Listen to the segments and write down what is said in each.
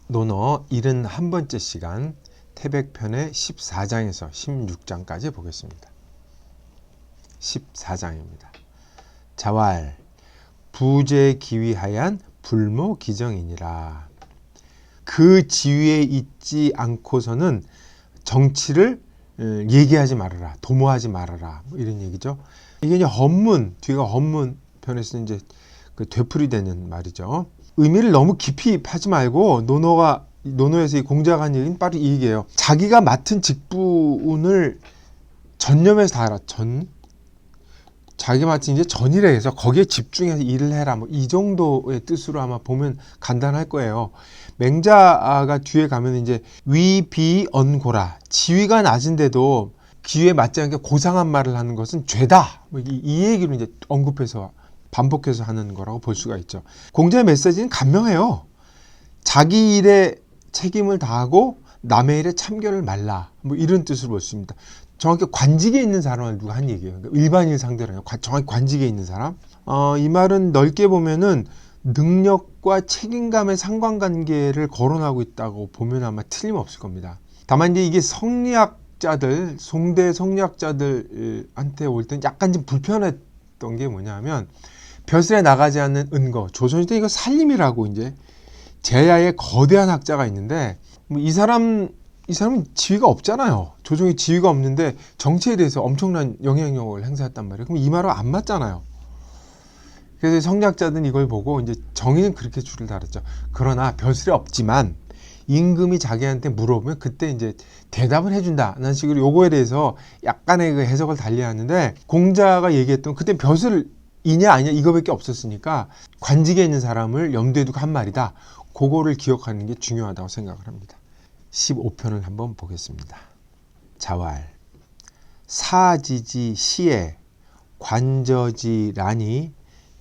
논어 71번째 시간 태백편의 14장에서 16장까지 보겠습니다. 14장입니다. 자왈 부재기위하얀 불모기정이니라. 그 지위에 있지 않고서는 정치를 얘기하지 말아라, 도모하지 말아라, 뭐 이런 얘기죠. 이게 이제 헌문, 뒤가 헌문 편에서 이제 그 되풀이되는 말이죠. 의미를 너무 깊이 파지 말고 논어에서 이 공자가 한 얘기는 바로 이 얘기예요. 자기가 맡은 직분을 전념해서 다 알아. 자기가 맡은 이제 전이라 해서 거기에 집중해서 일을 해라. 뭐 이 정도의 뜻으로 아마 보면 간단할 거예요. 맹자가 뒤에 가면 이제 위비언고라. 지위가 낮은데도 기회에 맞지 않게 고상한 말을 하는 것은 죄다. 뭐 이 얘기로 이제 언급해서 반복해서 하는 거라고 볼 수가 있죠. 공자의 메시지는 간명해요. 자기 일에 책임을 다하고 남의 일에 참견을 말라. 뭐 이런 뜻으로 볼 수 있습니다. 정확히 관직에 있는 사람을 누가 한 얘기예요. 그러니까 일반인 상대로 아니라 정확히 관직에 있는 사람. 이 말은 넓게 보면은 능력과 책임감의 상관관계를 거론하고 있다고 보면 아마 틀림없을 겁니다. 다만 이제 이게 성리학자들, 송대 성리학자들한테 올 땐 약간 좀 불편했던 게 뭐냐면 벼슬에 나가지 않는 은거. 조선시대 이거 살림이라고 이제 제야의 거대한 학자가 있는데 뭐 이 사람은 지위가 없잖아요. 조정이 지위가 없는데 정치에 대해서 엄청난 영향력을 행사했단 말이에요. 그럼 이 말은 안 맞잖아요. 그래서 성리학자들은 이걸 보고 이제 정의는 그렇게 줄을 달았죠. 그러나 벼슬이 없지만 임금이 자기한테 물어보면 그때 이제 대답을 해준다는 식으로 요거에 대해서 약간의 그 해석을 달리하는데 공자가 얘기했던 그때 벼슬이냐 아니냐 이거밖에 없었으니까 관직에 있는 사람을 염두에 두고 한 말이다. 그거를 기억하는 게 중요하다고 생각을 합니다. 15편을 한번 보겠습니다. 자왈 사지지 시에 관저지라니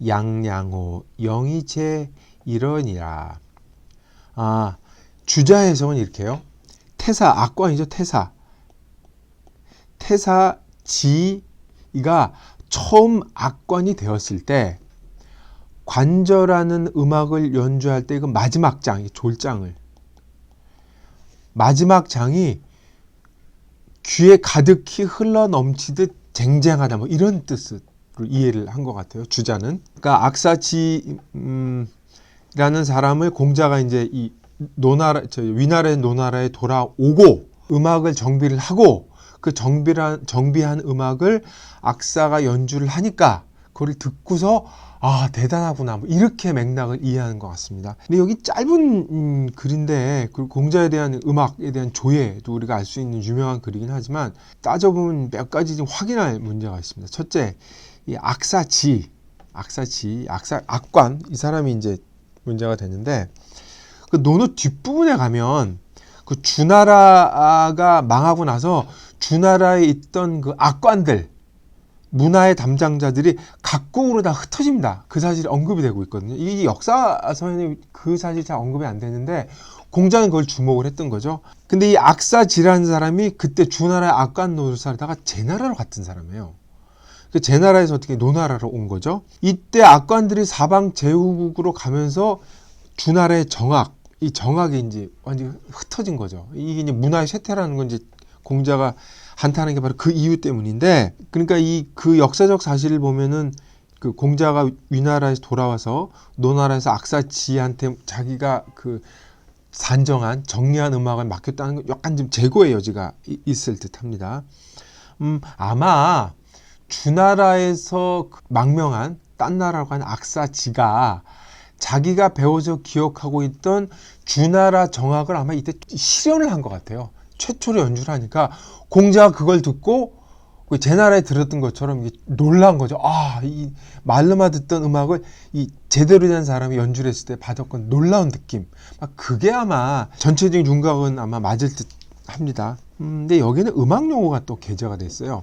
양양호 영이제 이러니라. 주자 해석은 이렇게요. 태사 악관이죠. 태사지가 처음 악관이 되었을 때 관저라는 음악을 연주할 때 그 마지막 장, 졸장을 마지막 장이 귀에 가득히 흘러 넘치듯 쟁쟁하다 뭐 이런 뜻으로 이해를 한 것 같아요. 주자는. 그러니까 악사지라는 사람을 공자가 이제 이 위나라의 노나라에 돌아오고 음악을 정비를 하고 그 정비한 음악을 악사가 연주를 하니까 그걸 듣고서 대단하구나 뭐 이렇게 맥락을 이해하는 것 같습니다. 근데 여기 짧은 글인데 그 공자에 대한 음악에 대한 조예도 우리가 알 수 있는 유명한 글이긴 하지만 따져보면 몇 가지 좀 확인할 문제가 있습니다. 첫째, 이 악관 이 사람이 이제 문제가 되는데 그 논어 뒷부분에 가면 그 주나라가 망하고 나서 주나라에 있던 그 악관들 문화의 담당자들이 각국으로 다 흩어집니다. 그 사실이 언급이 되고 있거든요. 이 역사서에는 그 사실이 잘 언급이 안 되는데 공자는 그걸 주목을 했던 거죠. 근데 이 악사지라는 사람이 그때 주나라의 악관 노릇을 하다가 제나라로 갔던 사람이에요. 그 제나라에서 어떻게 노나라로 온 거죠. 이때 악관들이 사방 제후국으로 가면서 주나라의 이 정악이 이제 완전히 흩어진 거죠. 이게 이제 문화의 쇠퇴라는 건 이제 공자가 한탄하는 게 바로 그 이유 때문인데, 그러니까 그 역사적 사실을 보면은 그 공자가 위나라에서 돌아와서 노나라에서 악사지한테 자기가 그 산정한 정리한 음악을 맡겼다는 건 약간 좀 재고의 여지가 있을 듯합니다. 아마 주나라에서 망명한 딴 나라라고 하는 악사지가 자기가 배워서 기억하고 있던 주나라 정악을 아마 이때 실현을 한 것 같아요. 최초로 연주를 하니까 공자가 그걸 듣고 제 나라에 들었던 것처럼 놀란 거죠. 이 말로만 듣던 음악을 이 제대로 된 사람이 연주를 했을 때 받았건 놀라운 느낌. 그게 아마 전체적인 윤곽은 아마 맞을 듯 합니다. 근데 여기는 음악 용어가 또 게재가 됐어요.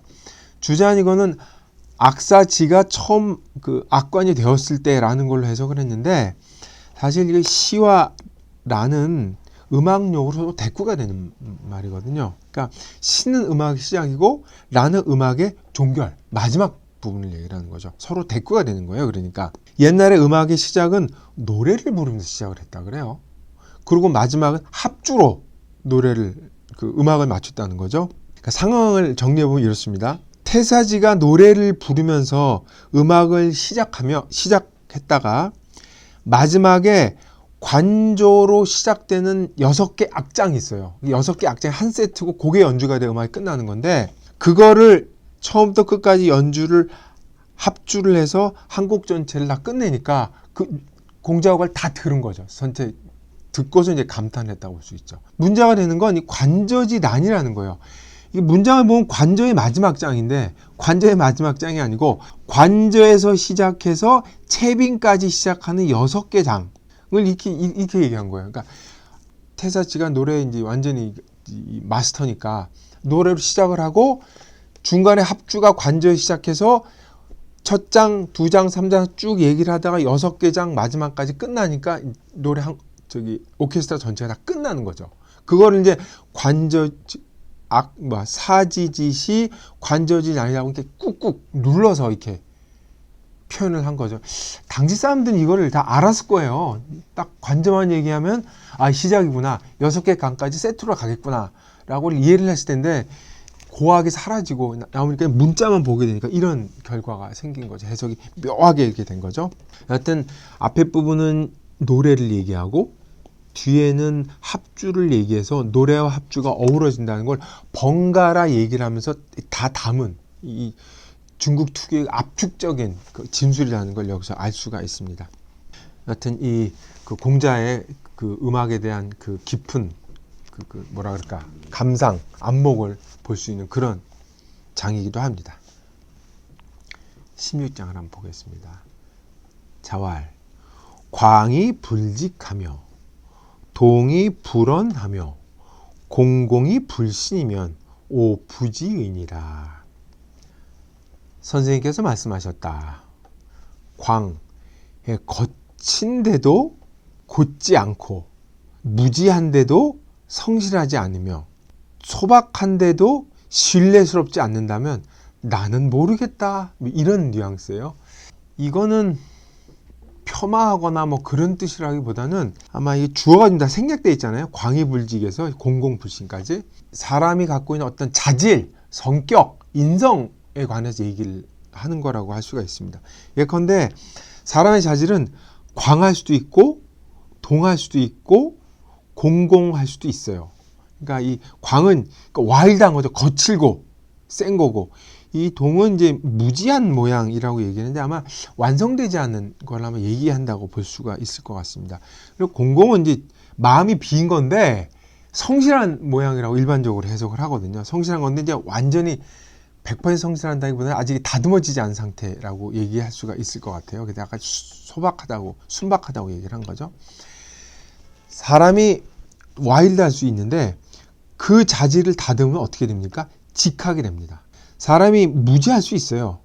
주자는 이거는 악사지가 처음 그 악관이 되었을 때라는 걸로 해석을 했는데 사실 이게 시와라는 음악 용어로 대꾸가 되는 말이거든요. 그러니까 시는 음악의 시작이고 라는 음악의 종결, 마지막 부분을 얘기하는 거죠. 서로 대꾸가 되는 거예요. 그러니까 옛날에 음악의 시작은 노래를 부르면서 시작을 했다 그래요. 그리고 마지막은 합주로 노래를 그 음악을 맞췄다는 거죠. 그러니까 상황을 정리해 보면 이렇습니다. 태사지가 노래를 부르면서 음악을 시작했다가 마지막에 관조로 시작되는 6개 악장이 있어요. 6개 악장이 한 세트고 그게 연주가 되어 음악이 끝나는 건데 그거를 처음부터 끝까지 연주를 합주를 해서 한 곡 전체를 다 끝내니까 그 공작을 다 들은 거죠. 전체 듣고서 이제 감탄했다고 볼 수 있죠. 문제가 되는 건 이 관저지 난이라는 거예요. 이 문장을 보면 관저의 마지막 장인데 관저의 마지막 장이 아니고 관저에서 시작해서 채빙까지 시작하는 6개 장을 이렇게 얘기한 거예요. 그러니까 태사치가 노래 이제 완전히 마스터니까 노래로 시작을 하고 중간에 합주가 관저에 시작해서 첫 장, 두 장, 3장 쭉 얘기를 하다가 6개 장 마지막까지 끝나니까 노래 오케스트라 전체가 다 끝나는 거죠. 그거를 이제 사지지시 관저지 난이라고 이렇게 꾹꾹 눌러서 이렇게 표현을 한 거죠. 당시 사람들은 이거를 다 알았을 거예요. 딱 관저만 얘기하면 시작이구나. 6개 강까지 세트로 가겠구나 라고 이해를 했을 텐데 고하게 사라지고 나오니까 문자만 보게 되니까 이런 결과가 생긴 거죠. 해석이 묘하게 이렇게 된 거죠. 여하튼 앞에 부분은 노래를 얘기하고 뒤에는 합주를 얘기해서 노래와 합주가 어우러진다는 걸 번갈아 얘기를 하면서 다 담은 이 중국 특유의 압축적인 그 진술이라는 걸 여기서 알 수가 있습니다. 여하튼 그 공자의 그 음악에 대한 그 깊은 뭐라 그럴까 감상, 안목을 볼 수 있는 그런 장이기도 합니다. 16장을 한번 보겠습니다. 자왈 광이 불직하며 동이 불언하며 공공이 불신이면 오부지의니라. 선생님께서 말씀하셨다. 광, 거친데도 곧지 않고 무지한데도 성실하지 않으며 소박한데도 신뢰스럽지 않는다면 나는 모르겠다. 이런 뉘앙스예요. 이거는 폄하하거나 뭐 그런 뜻이라기보다는 아마 이 주어가 좀 다 생략되어 있잖아요. 광의불직에서 공공불신까지 사람이 갖고 있는 어떤 자질, 성격, 인성에 관해서 얘기를 하는 거라고 할 수가 있습니다. 예컨대 사람의 자질은 광할 수도 있고 동할 수도 있고 공공할 수도 있어요. 그러니까 이 광은 와일드한 거죠. 거칠고 센 거고 이 동은 이제 무지한 모양이라고 얘기하는데 아마 완성되지 않은 걸 아마 얘기한다고 볼 수가 있을 것 같습니다. 그리고 공공은 이제 마음이 비인 건데 성실한 모양이라고 일반적으로 해석을 하거든요. 성실한 건데 이제 완전히 100% 성실한다기보다는 아직 다듬어지지 않은 상태라고 얘기할 수가 있을 것 같아요. 그래서 약간 소박하다고 순박하다고 얘기를 한 거죠. 사람이 와일드할 수 있는데 그 자질을 다듬으면 어떻게 됩니까? 직하게 됩니다. 사람이 무지할 수 있어요.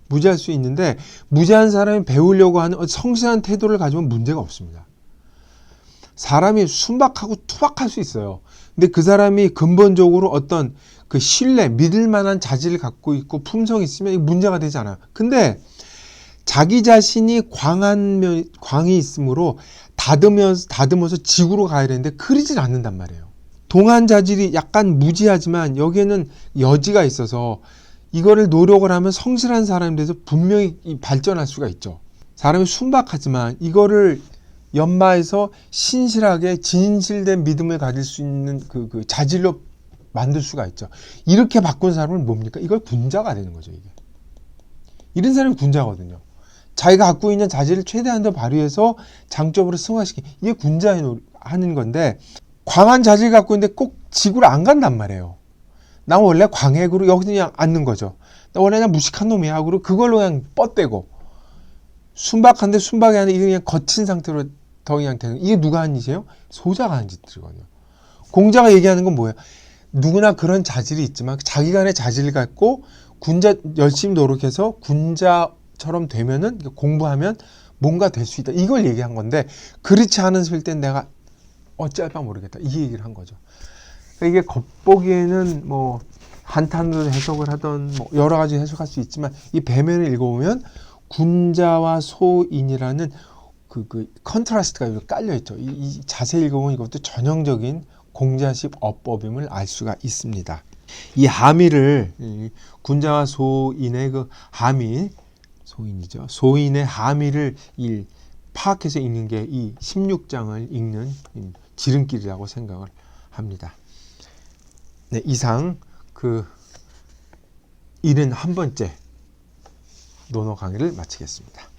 무지할 수 있는데 무지한 사람이 배우려고 하는 성실한 태도를 가지면 문제가 없습니다. 사람이 순박하고 투박할 수 있어요. 근데 그 사람이 근본적으로 어떤 그 신뢰, 믿을 만한 자질을 갖고 있고 품성이 있으면 문제가 되지 않아요. 근데 자기 자신이 광이 있으므로 다듬어서 직으로 가야 되는데 그러진 않는단 말이에요. 동안 자질이 약간 무지하지만 여기에는 여지가 있어서 이거를 노력을 하면 성실한 사람이 돼서 분명히 발전할 수가 있죠. 사람이 순박하지만 이거를 연마해서 신실하게 진실된 믿음을 가질 수 있는 그 자질로 만들 수가 있죠. 이렇게 바꾼 사람은 뭡니까? 이걸 군자가 되는 거죠. 이게 이런 사람이 군자거든요. 자기가 갖고 있는 자질을 최대한도 발휘해서 장점으로 승화시키는 이게 군자의 하는 건데 광한 자질 갖고 있는데 꼭 지구를 안 간단 말이에요. 나 원래 광핵으로 여기서 그냥 앉는 거죠. 나 원래 그냥 무식한 놈이야 하고 그걸로 그냥 뻗대고 순박한데 순박이 아니라 이게 그냥 거친 상태로 더 그냥 되는 이게 누가 하는 짓이에요? 소자가 하는 짓들이거든요. 공자가 얘기하는 건 뭐예요? 누구나 그런 자질이 있지만 자기간의 자질을 갖고 군자 열심히 노력해서 군자처럼 되면은 공부하면 뭔가 될 수 있다. 이걸 얘기한 건데 그렇지 않았을 땐 내가 어쩔 바 모르겠다. 이 얘기를 한 거죠. 그러니까 이게 겉보기에는 뭐 한탄으로 해석을 하던 뭐 여러 가지 해석할 수 있지만 이 배면을 읽어보면 군자와 소인이라는 그 컨트라스트가 이렇게 깔려 있죠. 이 자세히 읽어보면 이것도 전형적인 공자식 어법임을 알 수가 있습니다. 이 하미를 군자와 소인의 그 하미, 소인이죠. 소인의 하미를 파악해서 읽는 게 이 16장을 읽는 지름길이라고 생각을 합니다. 네, 이상 그 71번째 논어 강의를 마치겠습니다.